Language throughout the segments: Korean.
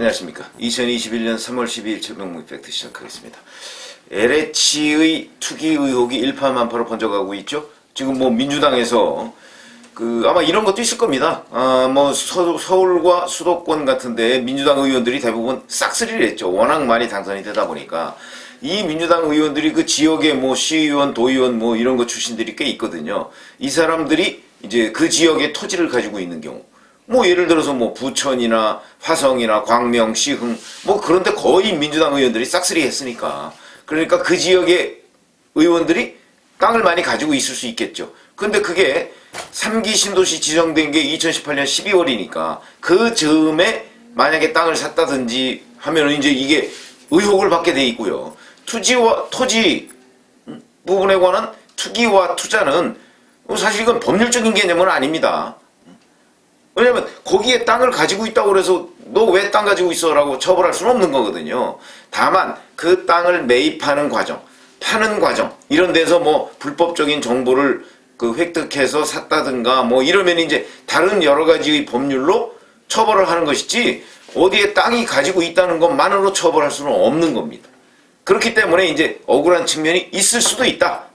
안녕하십니까. 2021년 3월 12일 최병무 팩트 시작하겠습니다. LH의 투기 의혹이 일파만파로 번져가고 있죠. 지금 뭐 민주당에서 아마 이런 것도 있을 겁니다. 서울과 수도권 같은데 민주당 의원들이 대부분 싹쓸이를 했죠. 워낙 많이 당선이 되다 보니까 이 민주당 의원들이 그 지역에 뭐 시의원, 도의원 뭐 이런 거 출신들이 꽤 있거든요. 이 사람들이 이제 그 지역의 토지를 가지고 있는 경우, 뭐 예를 들어서 뭐 부천이나 화성이나 광명, 시흥 뭐 그런데 거의 민주당 의원들이 싹쓸이 했으니까, 그러니까 그 지역의 의원들이 땅을 많이 가지고 있을 수 있겠죠. 근데 그게 3기 신도시 지정된 게 2018년 12월이니까 그 즈음에 만약에 땅을 샀다든지 하면은 이제 이게 의혹을 받게 돼 있고요. 토지 부분에 관한 투기와 투자는 사실 이건 법률적인 개념은 아닙니다. 왜냐면 거기에 땅을 가지고 있다고 그래서 너 왜 땅 가지고 있어 라고 처벌할 수는 없는 거거든요. 다만 그 땅을 매입하는 과정, 파는 과정 이런 데서 뭐 불법적인 정보를 획득해서 샀다든가 뭐 이러면 이제 다른 여러 가지의 법률로 처벌을 하는 것이지, 어디에 땅이 가지고 있다는 것만으로 처벌할 수는 없는 겁니다. 그렇기 때문에 이제 억울한 측면이 있을 수도 있다.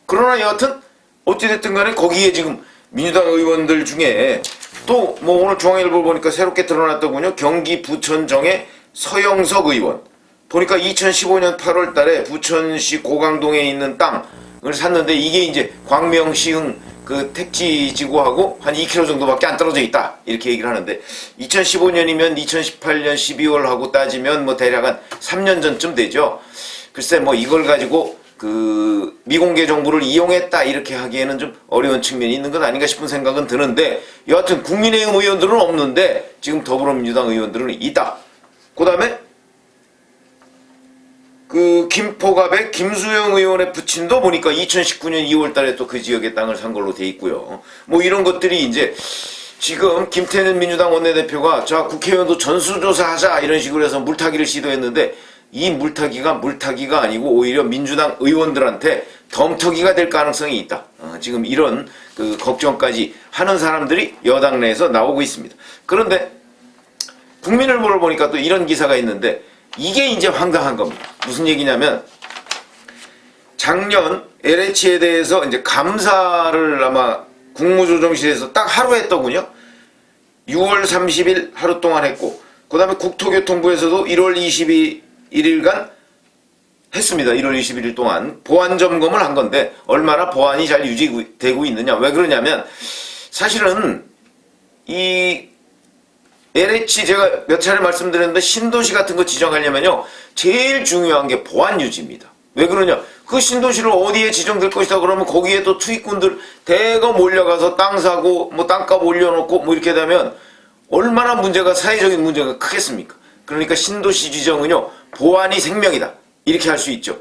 그러나 여하튼 어찌됐든 간에 거기에 지금 민주당 의원들 중에 또 뭐 오늘 중앙일보 보니까 새롭게 드러났더군요. 경기 부천정의 서영석 의원. 보니까 2015년 8월 달에 부천시 고강동에 있는 땅을 샀는데 이게 이제 광명, 시흥 그 택지지구하고 한 2km 정도밖에 안 떨어져 있다. 이렇게 얘기를 하는데 2015년이면 2018년 12월하고 따지면 뭐 대략 한 3년 전쯤 되죠. 글쎄 뭐 이걸 가지고 미공개 정보를 이용했다 이렇게 하기에는 좀 어려운 측면이 있는 것 아닌가 싶은 생각은 드는데, 여하튼 국민의힘 의원들은 없는데 지금 더불어민주당 의원들은 있다. 그 다음에 김포갑의 김수영 의원의 부친도 보니까 2019년 2월 달에 또 그 지역의 땅을 산 걸로 돼 있고요. 뭐 이런 것들이 이제 지금 김태년 민주당 원내대표가 자 국회의원도 전수조사하자 이런 식으로 해서 물타기를 시도했는데, 이 물타기가 아니고 오히려 민주당 의원들한테 덤터기가 될 가능성이 있다. 지금 이런 걱정까지 하는 사람들이 여당 내에서 나오고 있습니다. 그런데 국민일보를 보니까 또 이런 기사가 있는데 이게 이제 황당한 겁니다. 무슨 얘기냐면 작년 LH에 대해서 이제 감사를 아마 국무조정실에서 딱 하루 했더군요. 6월 30일 하루 동안 했고, 그 다음에 국토교통부에서도 1월 22일간 했습니다. 1월 21일 동안 보안 점검을 한 건데 얼마나 보안이 잘 유지되고 있느냐. 왜 그러냐면 사실은 이 LH 제가 몇 차례 말씀드렸는데 신도시 같은 거 지정하려면요 제일 중요한 게 보안 유지입니다. 왜 그러냐, 그 신도시를 어디에 지정될 것이다 그러면 거기에 또 투기꾼들 대거 몰려가서 땅 사고 뭐 땅값 올려놓고 뭐 이렇게 되면 얼마나 문제가, 사회적인 문제가 크겠습니까? 그러니까 신도시 지정은요 보안이 생명이다 이렇게 할 수 있죠.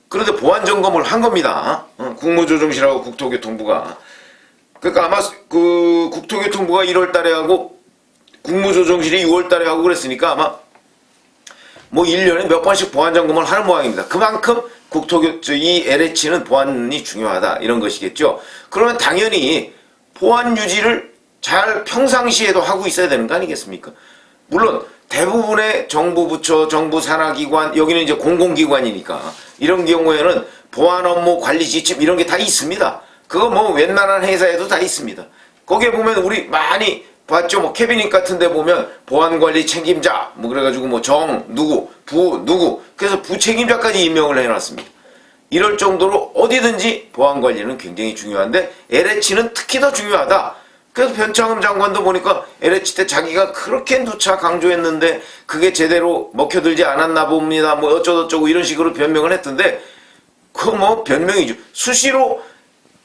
그런데 보안 점검을 한 겁니다. 국무조정실하고 국토교통부가. 그러니까 아마 국토교통부가 1월 달에 하고 국무조정실이 6월 달에 하고 그랬으니까 아마 뭐 1년에 몇 번씩 보안 점검을 하는 모양입니다. 그만큼 이 LH는 보안이 중요하다 이런 것이겠죠. 그러면 당연히 보안 유지를 잘 평상시에도 하고 있어야 되는 거 아니겠습니까? 물론 대부분의 정부 부처, 정부 산하기관, 여기는 이제 공공기관이니까 이런 경우에는 보안 업무 관리 지침 이런 게 다 있습니다. 그거 뭐 웬만한 회사에도 다 있습니다. 거기에 보면 우리 많이 봤죠. 뭐 캐비닛 같은 데 보면 보안관리 책임자 뭐 그래가지고 뭐 정 누구, 부 누구, 그래서 부책임자까지 임명을 해놨습니다. 이럴 정도로 어디든지 보안관리는 굉장히 중요한데 LH는 특히 더 중요하다. 그래서 변창흠 장관도 보니까 LH 때 자기가 그렇게 누차 강조했는데 그게 제대로 먹혀들지 않았나 봅니다. 뭐 어쩌고저쩌고 이런 식으로 변명을 했던데, 그거 뭐 변명이죠. 수시로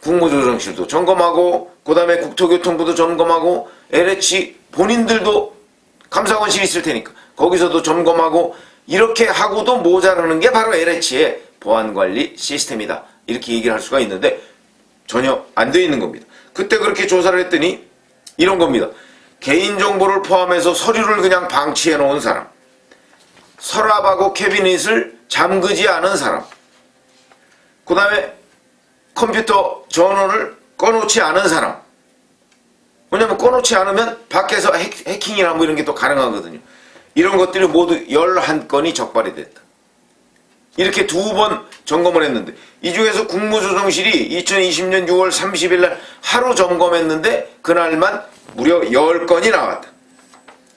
국무조정실도 점검하고 그 다음에 국토교통부도 점검하고 LH 본인들도 감사원실이 있을 테니까 거기서도 점검하고 이렇게 하고도 모자라는 게 바로 LH의 보안관리 시스템이다 이렇게 얘기를 할 수가 있는데 전혀 안 돼 있는 겁니다. 그때 그렇게 조사를 했더니 이런 겁니다. 개인정보를 포함해서 서류를 그냥 방치해 놓은 사람, 서랍하고 캐비닛을 잠그지 않은 사람, 그 다음에 컴퓨터 전원을 꺼놓지 않은 사람. 왜냐면 꺼놓지 않으면 밖에서 해킹이나 뭐 이런 게 또 가능하거든요. 이런 것들이 모두 11건이 적발이 됐다. 이렇게 2번 점검을 했는데 이 중에서 국무조정실이 2020년 6월 30일 날 하루 점검했는데 그날만 무려 10건이 나왔다.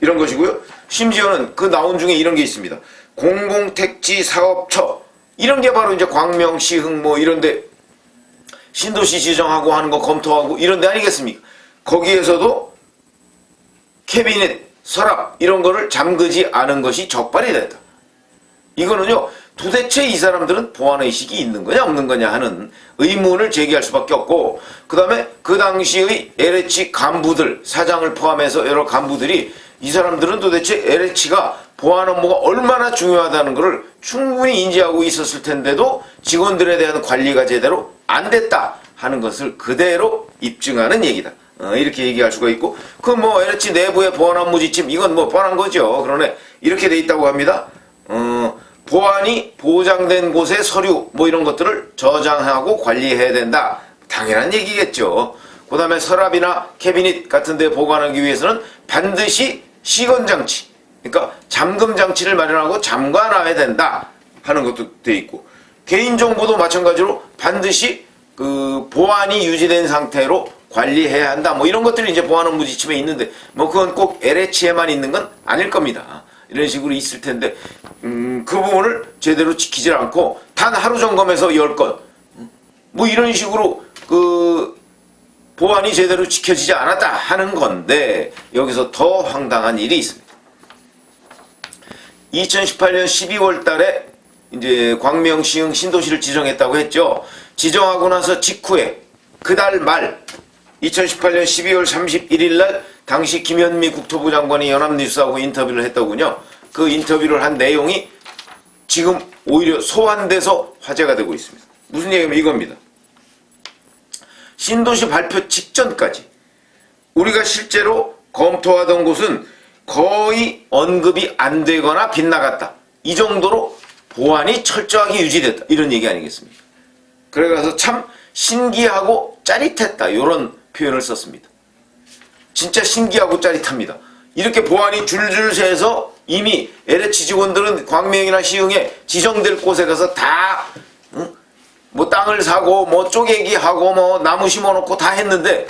이런 것이고요. 심지어는 그 나온 중에 이런 게 있습니다. 공공택지사업처 이런 게 바로 이제 광명, 시흥 뭐 이런데 신도시 지정하고 하는 거 검토하고 이런 데 아니겠습니까? 거기에서도 캐비넷, 서랍 이런 거를 잠그지 않은 것이 적발이 됐다. 이거는요. 도대체 이 사람들은 보안의식이 있는 거냐 없는 거냐 하는 의문을 제기할 수밖에 없고 그 다음에 그 당시의 LH 간부들, 사장을 포함해서 여러 간부들이 이 사람들은 도대체 LH가 보안 업무가 얼마나 중요하다는 것을 충분히 인지하고 있었을 텐데도 직원들에 대한 관리가 제대로 안 됐다 하는 것을 그대로 입증하는 얘기다. 이렇게 얘기할 수가 있고 그 뭐 LH 내부의 보안 업무 지침 이건 뭐 뻔한 거죠. 그러네 이렇게 돼 있다고 합니다. 보안이 보장된 곳의 서류 뭐 이런 것들을 저장하고 관리해야 된다. 당연한 얘기겠죠. 그 다음에 서랍이나 캐비닛 같은 데 보관하기 위해서는 반드시 시건장치 그러니까 잠금장치를 마련하고 잠가놔야 된다 하는 것도 돼 있고 개인정보도 마찬가지로 반드시 그 보안이 유지된 상태로 관리해야 한다 뭐 이런 것들이 이제 보안 업무 지침에 있는데 뭐 그건 꼭 LH에만 있는 건 아닐 겁니다. 이런 식으로 있을 텐데 그 부분을 제대로 지키질 않고 단 하루 점검에서 10건 뭐 이런 식으로 그 보안이 제대로 지켜지지 않았다 하는 건데 여기서 더 황당한 일이 있습니다. 2018년 12월 달에 이제 광명, 시흥, 신도시를 지정했다고 했죠. 지정하고 나서 직후에 그달 말 2018년 12월 31일 날 당시 김현미 국토부 장관이 연합뉴스하고 인터뷰를 했더군요. 그 인터뷰를 한 내용이 지금 오히려 소환돼서 화제가 되고 있습니다. 무슨 얘기냐면 이겁니다. 신도시 발표 직전까지 우리가 실제로 검토하던 곳은 거의 언급이 안 되거나 빗나갔다. 이 정도로 보안이 철저하게 유지됐다. 이런 얘기 아니겠습니까? 그래서 참 신기하고 짜릿했다. 이런 표현을 썼습니다. 진짜 신기하고 짜릿합니다. 이렇게 보안이 줄줄 새서 이미 LH 직원들은 광명이나 시흥에 지정될 곳에 가서 다 뭐 땅을 사고 뭐 쪼개기 하고 뭐 나무 심어놓고 다 했는데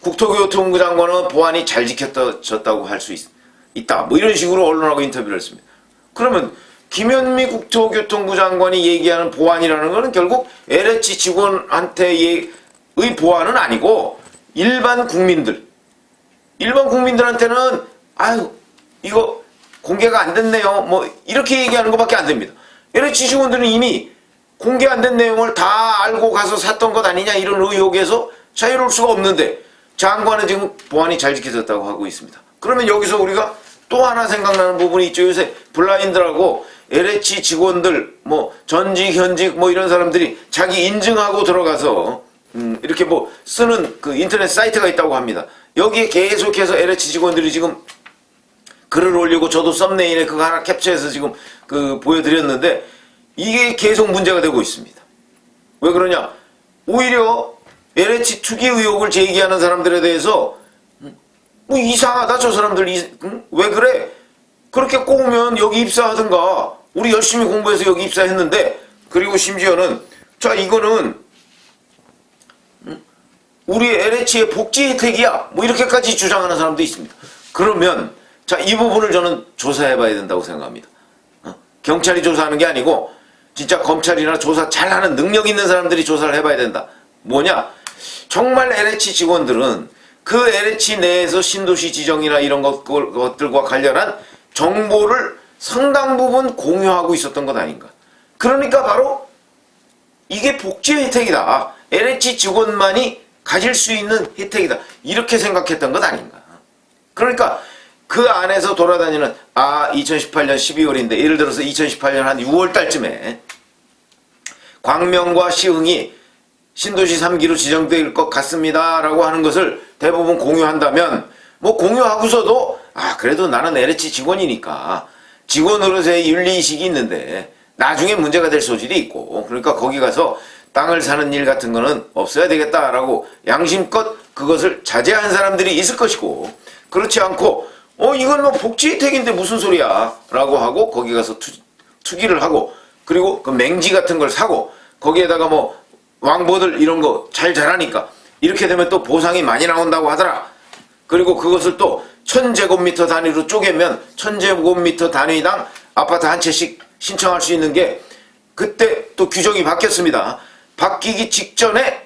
국토교통부 장관은 보안이 잘 지켜졌다고 할 수 있다. 뭐 이런 식으로 언론하고 인터뷰를 했습니다. 그러면 김현미 국토교통부 장관이 얘기하는 보안이라는 것은 결국 LH 직원한테의 보안은 아니고 일반 국민들한테는 아유 이거 공개가 안 됐네요 뭐 이렇게 얘기하는 것밖에 안 됩니다. LH 직원들은 이미 공개 안 된 내용을 다 알고 가서 샀던 것 아니냐 이런 의혹에서 자유로울 수가 없는데 장관은 지금 보안이 잘 지켜졌다고 하고 있습니다. 그러면 여기서 우리가 또 하나 생각나는 부분이 있죠. 요새 블라인드라고 LH 직원들 뭐 전직 현직 뭐 이런 사람들이 자기 인증하고 들어가서 이렇게 뭐 쓰는 그 인터넷 사이트가 있다고 합니다. 여기에 계속해서 LH 직원들이 지금 글을 올리고 저도 썸네일에 그거 하나 캡처해서 지금 그 보여드렸는데 이게 계속 문제가 되고 있습니다. 왜 그러냐? 오히려 LH 투기 의혹을 제기하는 사람들에 대해서 뭐 이상하다 저 사람들 왜 그래? 그렇게 꼬우면 여기 입사하든가 우리 열심히 공부해서 여기 입사했는데 그리고 심지어는 자 이거는 우리 LH의 복지 혜택이야 뭐 이렇게까지 주장하는 사람도 있습니다. 그러면 자 이 부분을 저는 조사해 봐야 된다고 생각합니다. 경찰이 조사하는 게 아니고 진짜 검찰이나 조사 잘하는 능력 있는 사람들이 조사를 해봐야 된다. 뭐냐? 정말 LH 직원들은 그 LH 내에서 신도시 지정이나 이런 것들과 관련한 정보를 상당 부분 공유하고 있었던 것 아닌가. 그러니까 바로 이게 복지 혜택이다. LH 직원만이 가질 수 있는 혜택이다. 이렇게 생각했던 것 아닌가. 그러니까 그 안에서 돌아다니는 2018년 12월인데 예를 들어서 2018년 한 6월 달쯤에 광명과 시흥이 신도시 3기로 지정될 것 같습니다 라고 하는 것을 대부분 공유한다면 뭐 공유하고서도 그래도 나는 LH 직원이니까 직원으로서의 윤리의식이 있는데 나중에 문제가 될 소질이 있고 그러니까 거기 가서 땅을 사는 일 같은 거는 없어야 되겠다라고 양심껏 그것을 자제한 사람들이 있을 것이고 그렇지 않고 이건 뭐 복지혜택인데 무슨 소리야 라고 하고 거기 가서 투기를 하고, 그리고 그 맹지 같은 걸 사고, 거기에다가 뭐 왕보들 이런 거 잘 자라니까 이렇게 되면 또 보상이 많이 나온다고 하더라. 그리고 그것을 또 1000제곱미터 단위로 쪼개면 1000제곱미터 단위당 아파트 한 채씩 신청할 수 있는 게 그때 또 규정이 바뀌었습니다. 바뀌기 직전에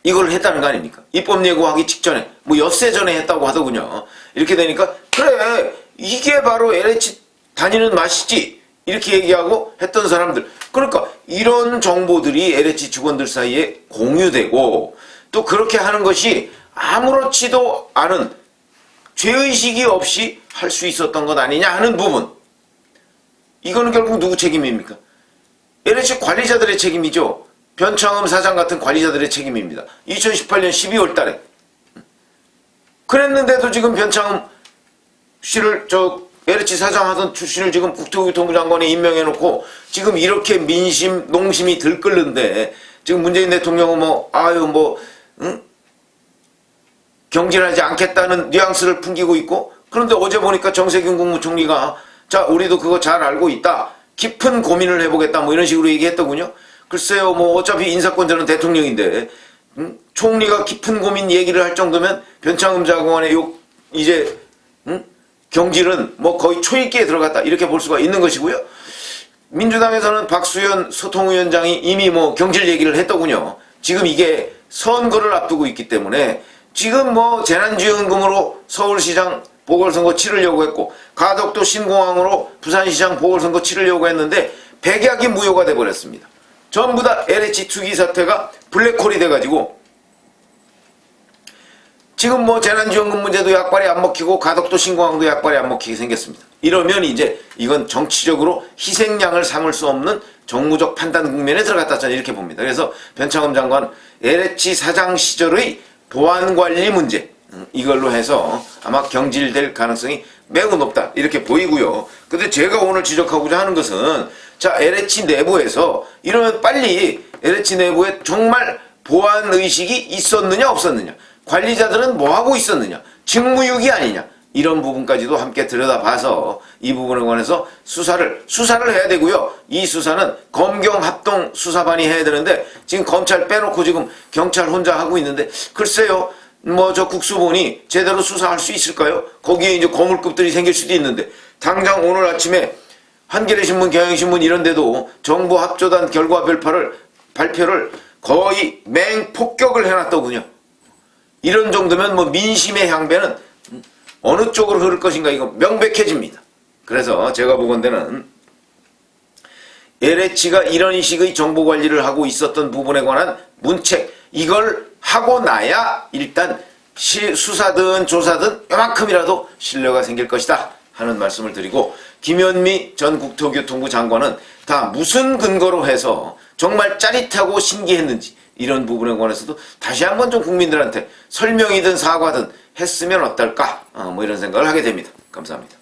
이걸 했다는 거 아닙니까? 입법 예고하기 직전에, 뭐 엿새 전에 했다고 하더군요. 이렇게 되니까 그래, 이게 바로 LH 다니는 맛이지, 이렇게 얘기하고 했던 사람들. 그러니까 이런 정보들이 LH 직원들 사이에 공유되고, 또 그렇게 하는 것이 아무렇지도 않은, 죄의식이 없이 할 수 있었던 것 아니냐 하는 부분. 이거는 결국 누구 책임입니까? LH 관리자들의 책임이죠. 변창흠 사장 같은 관리자들의 책임입니다. 2018년 12월 달에 그랬는데도 지금 변창흠 씨를 LH 사장 하던 출신을 지금 국토교통부 장관에 임명해놓고 지금 이렇게 민심 농심이 들끓는데, 지금 문재인 대통령은 경질하지 않겠다는 뉘앙스를 풍기고 있고, 그런데 어제 보니까 정세균 국무총리가 자, 우리도 그거 잘 알고 있다, 깊은 고민을 해보겠다, 뭐 이런 식으로 얘기했더군요. 글쎄요, 뭐 어차피 인사권자는 대통령인데 총리가 깊은 고민 얘기를 할 정도면 변창흠 장관의 이제 경질은 뭐 거의 초읽기에 들어갔다, 이렇게 볼 수가 있는 것이고요. 민주당에서는 박수현 소통위원장이 이미 뭐 경질 얘기를 했더군요. 지금 이게 선거를 앞두고 있기 때문에 지금 뭐 재난지원금으로 서울시장 보궐선거 치르려고 했고, 가덕도 신공항으로 부산시장 보궐선거 치르려고 했는데 백약이 무효가 돼버렸습니다. 전부 다 LH 투기 사태가 블랙홀이 돼가지고 지금 뭐 재난지원금 문제도 약발이 안 먹히고 가덕도 신공항도 약발이 안 먹히게 생겼습니다. 이러면 이제 이건 정치적으로 희생양을 삼을 수 없는 정무적 판단 국면에 들어갔다, 저는 이렇게 봅니다. 그래서 변창흠 장관 LH 사장 시절의 보안관리 문제, 이걸로 해서 아마 경질될 가능성이 매우 높다, 이렇게 보이고요. 근데 제가 오늘 지적하고자 하는 것은, 자, LH 내부에서 이러면 빨리 LH 내부에 정말 보안의식이 있었느냐 없었느냐, 관리자들은 뭐하고 있었느냐, 직무유기 아니냐, 이런 부분까지도 함께 들여다봐서 이 부분에 관해서 수사를 해야 되고요. 이 수사는 검경합동 수사반이 해야 되는데 지금 검찰 빼놓고 지금 경찰 혼자 하고 있는데, 글쎄요, 뭐 저 국수본이 제대로 수사할 수 있을까요? 거기에 이제 거물급들이 생길 수도 있는데, 당장 오늘 아침에 한겨레신문, 경향신문 이런 데도 정부 합조단 결과 발표를 거의 맹폭격을 해놨더군요. 이런 정도면 뭐 민심의 향배는 어느 쪽으로 흐를 것인가, 이거 명백해집니다. 그래서 제가 보건대는 LH가 이런 식의 정보 관리를 하고 있었던 부분에 관한 문책, 이걸 하고 나야 일단 수사든 조사든 요만큼이라도 신뢰가 생길 것이다 하는 말씀을 드리고, 김현미 전 국토교통부 장관은 다 무슨 근거로 해서 정말 짜릿하고 신기했는지, 이런 부분에 관해서도 다시 한번 좀 국민들한테 설명이든 사과든 했으면 어떨까, 뭐 이런 생각을 하게 됩니다. 감사합니다.